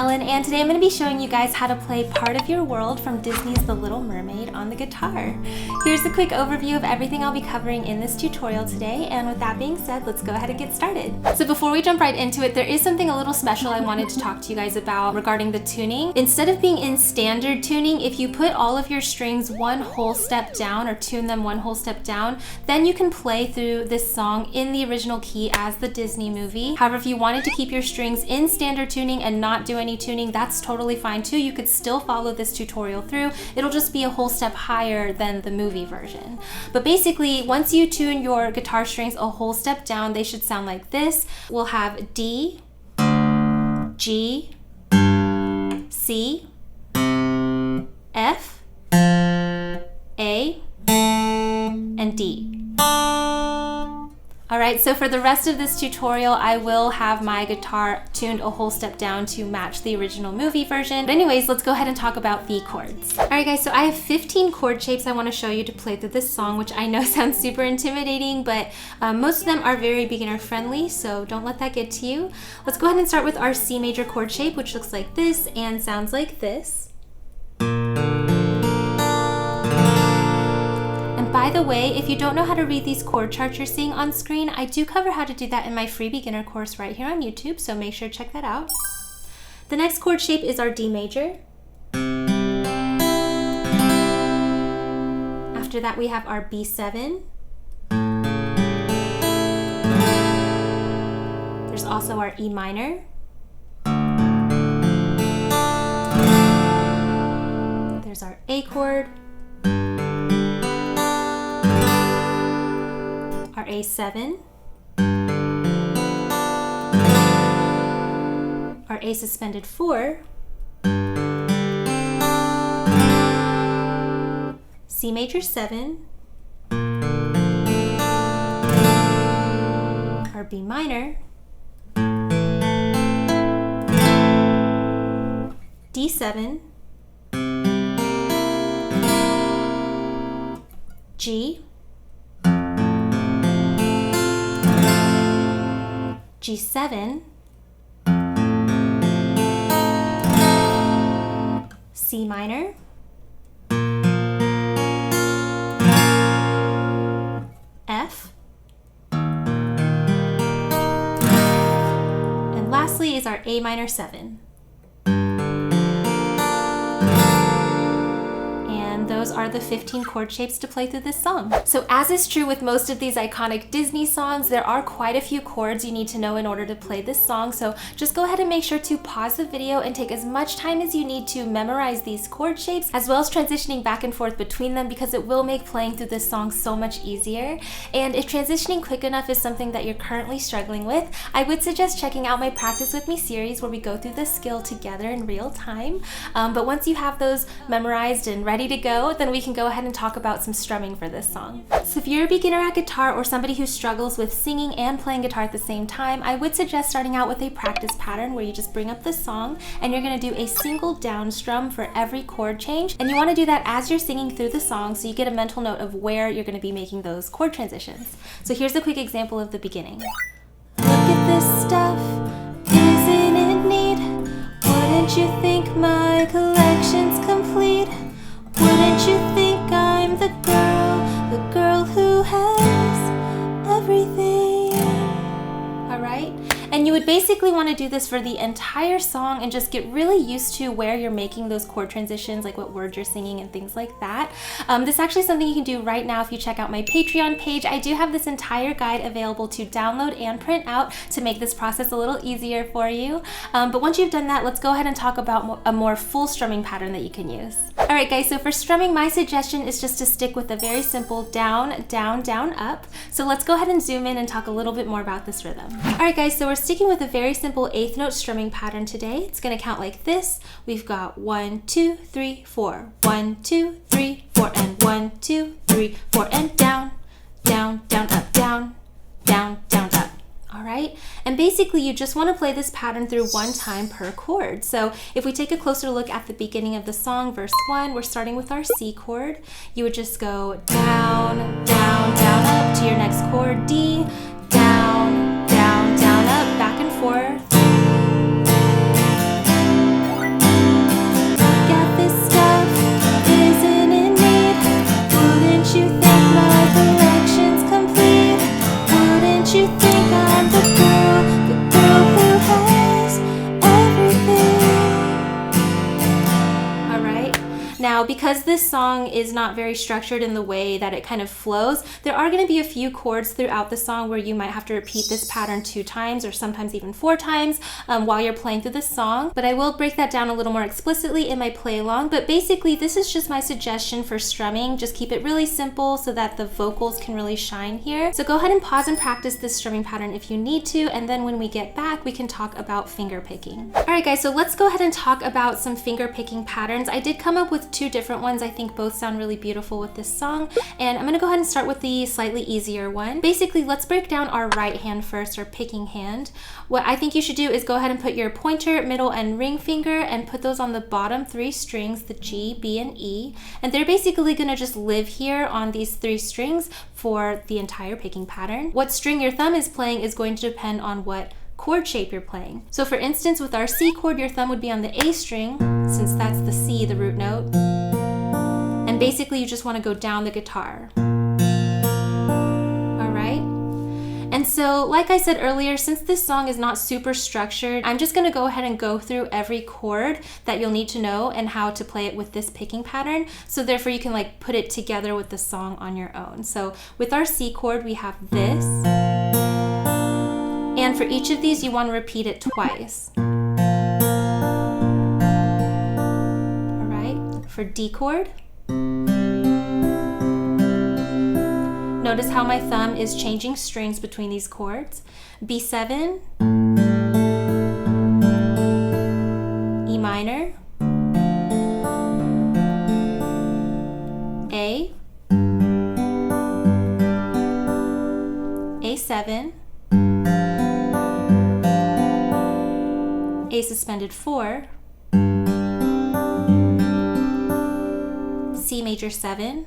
Ellen, and today I'm going to be showing you guys how to play Part of Your World from Disney's The Little Mermaid on the guitar. Here's a quick overview of everything I'll be covering in this tutorial today, and with that being said, let's go ahead and get started. So before we jump right into it, there is something a little special I wanted to talk to you guys about regarding the tuning. Instead of being in standard tuning, if you put all of your strings one whole step down or tune them one whole step down, then you can play through this song in the original key as the Disney movie. However, if you wanted to keep your strings in standard tuning and not do any tuning, that's totally fine too. You could still follow this tutorial through. It'll just be a whole step higher than the movie version. But basically, once you tune your guitar strings a whole step down, they should sound like this. We'll have D, G, C, F, A, and D. Alright, so for the rest of this tutorial, I will have my guitar tuned a whole step down to match the original movie version. But anyways, let's go ahead and talk about the chords. Alright guys, so I have 15 chord shapes I want to show you to play through this song, which I know sounds super intimidating, but most of them are very beginner friendly, so don't let that get to you. Let's go ahead and start with our C major chord shape, which looks like this and sounds like this. By the way, if you don't know how to read these chord charts you're seeing on screen, I do cover how to do that in my free beginner course right here on YouTube, so make sure to check that out. The next chord shape is our D major. After that we have our B7. There's also our E minor. There's our A chord. Our A7, our A suspended 4, C major 7, our B minor, D7, G, G7, C minor, F, and lastly is our A minor 7. Those are the 15 chord shapes to play through this song. So as is true with most of these iconic Disney songs, there are quite a few chords you need to know in order to play this song, so just go ahead and make sure to pause the video and take as much time as you need to memorize these chord shapes, as well as transitioning back and forth between them, because it will make playing through this song so much easier. And if transitioning quick enough is something that you're currently struggling with, I would suggest checking out my Practice With Me series where we go through this skill together in real time. But once you have those memorized and ready to go, then we can go ahead and talk about some strumming for this song. So if you're a beginner at guitar or somebody who struggles with singing and playing guitar at the same time, I would suggest starting out with a practice pattern where you just bring up the song and you're going to do a single down strum for every chord change, and you want to do that as you're singing through the song so you get a mental note of where you're going to be making those chord transitions. So here's a quick example of the beginning. Look at this stuff, isn't it neat? Wouldn't you think my collection's complete? Wouldn't you think I'm the girl who has everything? Alright? And you would basically want to do this for the entire song and just get really used to where you're making those chord transitions, like what words you're singing and things like that. This is actually something you can do right now if you check out my Patreon page. I do have this entire guide available to download and print out to make this process a little easier for you. But once you've done that, let's go ahead and talk about a more full strumming pattern that you can use. Alright guys, so for strumming, my suggestion is just to stick with a very simple down, down, down, up. So let's go ahead and zoom in and talk a little bit more about this rhythm. Alright guys, so we're sticking with a very simple 8th note strumming pattern today. It's going to count like this. We've got 1, 2, 3, 4, 1, 2, 3, 4, and 1, 2, 3, 4, and down, down, down, up, down, down, down, up. Alright, and basically you just want to play this pattern through one time per chord. So if we take a closer look at the beginning of the song, verse 1, we're starting with our C chord. You would just go down, down, down, up to your next chord, D, down, down, down, up, back and forth. because this song is not very structured in the way that it kind of flows, there are going to be a few chords throughout the song where you might have to repeat this pattern 2 times or sometimes even 4 times while you're playing through the song. But I will break that down a little more explicitly in my play along. But basically, this is just my suggestion for strumming. Just keep it really simple so that the vocals can really shine here. So go ahead and pause and practice this strumming pattern if you need to, and then when we get back, we can talk about finger picking. All right, guys, so let's go ahead and talk about some finger picking patterns. I did come up with 2 different ones. I think both sound really beautiful with this song, and I'm gonna go ahead and start with the slightly easier one. Basically, let's break down our right hand first, our picking hand. What I think you should do is go ahead and put your pointer, middle, and ring finger and put those on the bottom 3 strings, the G, B, and E, and they're basically gonna just live here on these 3 strings for the entire picking pattern. What string your thumb is playing is going to depend on what chord shape you're playing. So for instance, with our C chord, your thumb would be on the A string, since that's the C, the root note. And basically you just want to go down the guitar. All right? And so, like I said earlier, since this song is not super structured, I'm just gonna go ahead and go through every chord that you'll need to know and how to play it with this picking pattern. So therefore you can like put it together with the song on your own. So with our C chord, we have this. And for each of these, you want to repeat it twice. All right, for D chord, notice how my thumb is changing strings between these chords. B7, E minor, A, A7, A suspended 4, C major 7,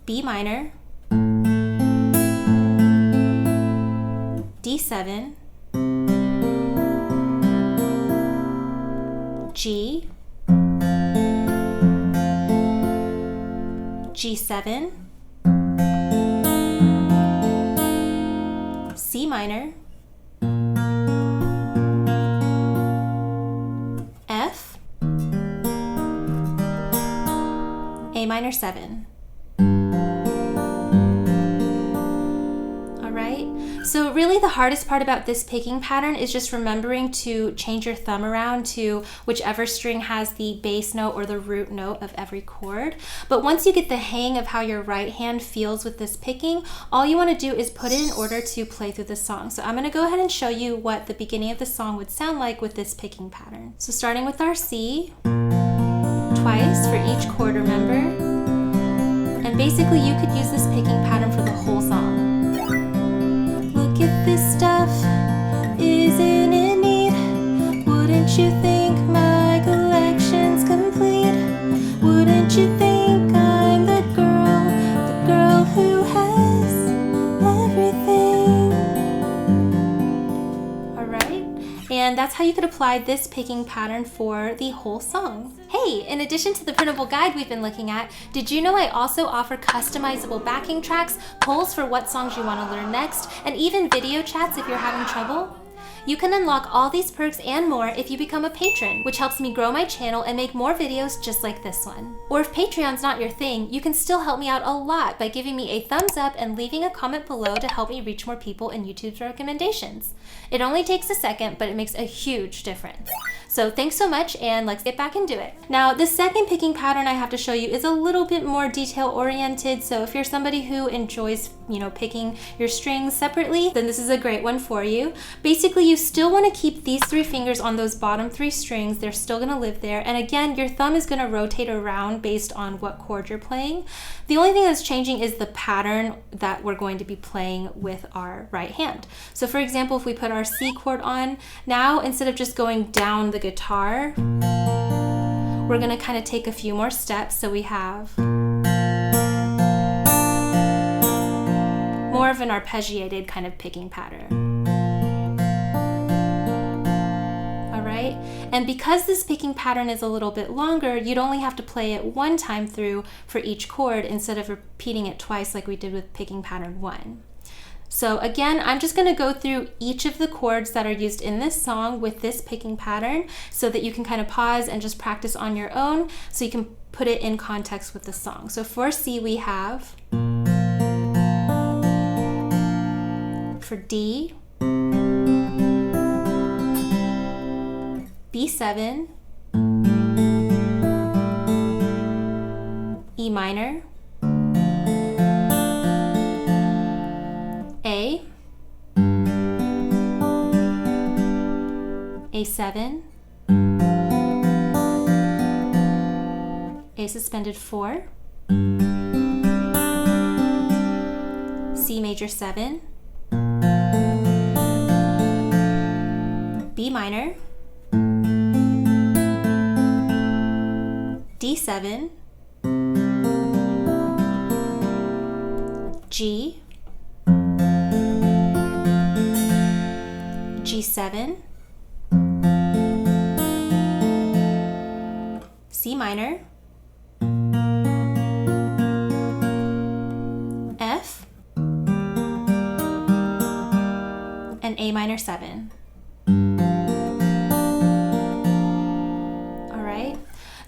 B minor, D7, G, G7, C minor, F, A minor 7. All right, so really the hardest part about this picking pattern is just remembering to change your thumb around to whichever string has the bass note or the root note of every chord. But once you get the hang of how your right hand feels with this picking, all you want to do is put it in order to play through the song. So I'm going to go ahead and show you what the beginning of the song would sound like with this picking pattern. So starting with our C, twice for each chord, remember? And basically you could use this picking pattern for the whole song. Look at this stuff, isn't it neat? Wouldn't you think my collection's complete? Wouldn't you think I'm the girl who has everything? All right, and that's how you could apply this picking pattern for the whole song. Hey, in addition to the printable guide we've been looking at, did you know I also offer customizable backing tracks, polls for what songs you want to learn next, and even video chats if you're having trouble? You can unlock all these perks and more if you become a patron, which helps me grow my channel and make more videos just like this one. Or if Patreon's not your thing, you can still help me out a lot by giving me a thumbs up and leaving a comment below to help me reach more people in YouTube's recommendations. It only takes a second, but it makes a huge difference. So thanks so much, and let's get back into it. Now, the second picking pattern I have to show you is a little bit more detail oriented, so if you're somebody who enjoys, picking your strings separately, then this is a great one for you. Basically, you still want to keep these 3 fingers on those bottom 3 strings. They're still going to live there, and again, your thumb is going to rotate around based on what chord you're playing. The only thing that's changing is the pattern that we're going to be playing with our right hand. So for example, if we put our C chord on, now instead of just going down the guitar, we're going to kind of take a few more steps. So we have more of an arpeggiated kind of picking pattern. All right, and because this picking pattern is a little bit longer, you'd only have to play it 1 time through for each chord instead of repeating it twice like we did with picking pattern 1. So again, I'm just gonna go through each of the chords that are used in this song with this picking pattern so that you can kind of pause and just practice on your own so you can put it in context with the song. So for C we have, for D, B7, E minor, A, A7, A suspended 4, C major 7, B minor, D7, G, G7, C minor, F, and A minor 7.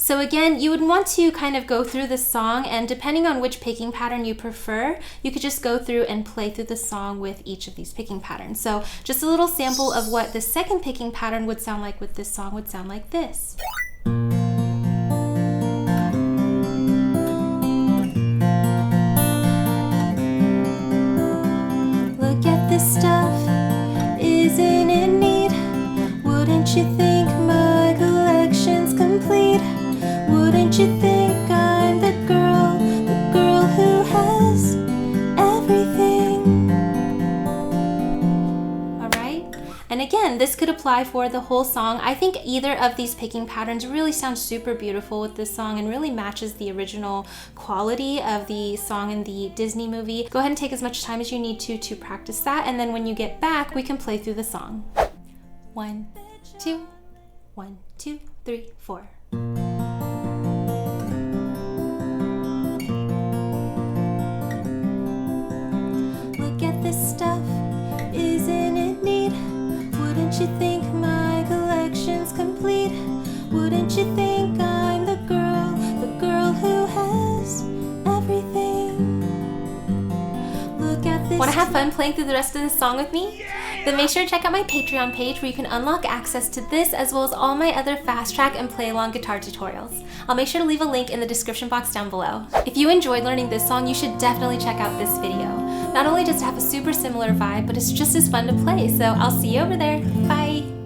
So again, you would want to kind of go through the song, and depending on which picking pattern you prefer, you could just go through and play through the song with each of these picking patterns. So just a little sample of what the second picking pattern would sound like with this song would sound like this. Look at this stuff, isn't it neat? Wouldn't you think my collection's complete? Wouldn't you think I'm the girl who has everything? Alright, and again, this could apply for the whole song. I think either of these picking patterns really sounds super beautiful with this song and really matches the original quality of the song in the Disney movie. Go ahead and take as much time as you need to practice that, and then when you get back, we can play through the song. 1, 2, 1, 2, 3, 4. This stuff, isn't it neat? Wouldn't you think my collection's complete? Wouldn't you think I'm the girl who has everything? Look at this. Want to have fun playing through the rest of this song with me? Then make sure to check out my Patreon page where you can unlock access to this as well as all my other fast track and play along guitar tutorials. I'll make sure to leave a link in the description box down below. If you enjoyed learning this song, you should definitely check out this video. Not only does it have a super similar vibe, but it's just as fun to play, so I'll see you over there. Bye!